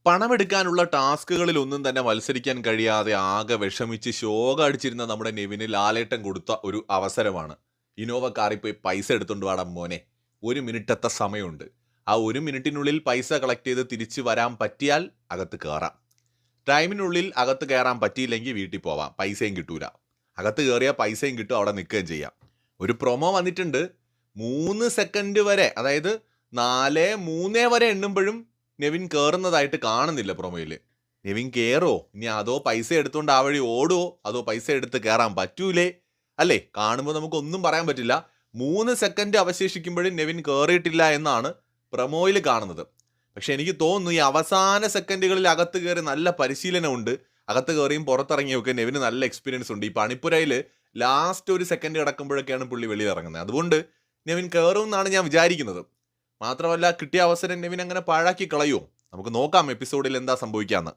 പണമെടുക്കാനുള്ള ടാസ്കുകളിൽ ഒന്നും തന്നെ മത്സരിക്കാൻ കഴിയാതെ ആകെ വിഷമിച്ച് ശോകം അടിച്ചിരുന്ന നമ്മുടെ നെവിന് ലാലേട്ടൻ കൊടുത്ത ഒരു അവസരമാണ്. ഇന്നോവ കാറിൽ പോയി പൈസ എടുത്തോണ്ട് വാടാ മോനെ. 1 മിനിറ്റത്തെ സമയമുണ്ട്. ആ 1 മിനിറ്റിനുള്ളിൽ പൈസ കളക്ട് ചെയ്ത് തിരിച്ചു വരാൻ പറ്റിയാൽ അകത്ത് കയറാം. ടൈമിനുള്ളിൽ അകത്ത് കയറാൻ പറ്റിയില്ലെങ്കിൽ വീട്ടിൽ പോവാം. പൈസയും കിട്ടൂല. അകത്ത് കയറിയാൽ പൈസയും കിട്ടും, അവിടെ നിൽക്കുകയും ചെയ്യാം. ഒരു പ്രൊമോ വന്നിട്ടുണ്ട്. 3 സെക്കൻഡ് വരെ, അതായത് 4, 3 വരെ എണ്ണുമ്പോഴും നെവിൻ കയറുന്നതായിട്ട് കാണുന്നില്ല പ്രൊമോയിൽ. നെവിൻ കയറോ, ഇനി അതോ പൈസ എടുത്തുകൊണ്ട് ആ വഴി ഓടുവോ, അതോ പൈസ എടുത്ത് കയറാൻ പറ്റൂലേ? അല്ലേ, കാണുമ്പോൾ നമുക്കൊന്നും പറയാൻ പറ്റില്ല. 3 സെക്കൻഡ് അവശേഷിക്കുമ്പോഴും നെവിൻ കയറിയിട്ടില്ല എന്നാണ് പ്രൊമോയിൽ കാണുന്നത്. പക്ഷെ എനിക്ക് തോന്നുന്നു ഈ അവസാന സെക്കൻഡുകളിൽ അകത്ത് കയറി നല്ല പരിശീലനമുണ്ട്. അകത്ത് കയറിയും പുറത്തിറങ്ങിയൊക്കെ നെവിന് നല്ല എക്സ്പീരിയൻസ് ഉണ്ട്. ഈ പണിപ്പുരയിൽ ലാസ്റ്റ് 1 സെക്കൻഡ് കിടക്കുമ്പോഴൊക്കെയാണ് പുള്ളി വെളിയിലിറങ്ങുന്നത്. അതുകൊണ്ട് നെവിൻ കയറും എന്നാണ് ഞാൻ വിചാരിക്കുന്നത്. മാത്രമല്ല, കിട്ടിയ അവസരം നെവിൻ അങ്ങനെ പാഴാക്കി കളയുമോ? നമുക്ക് നോക്കാം എപ്പിസോഡിൽ എന്താ സംഭവിക്കാന്ന്.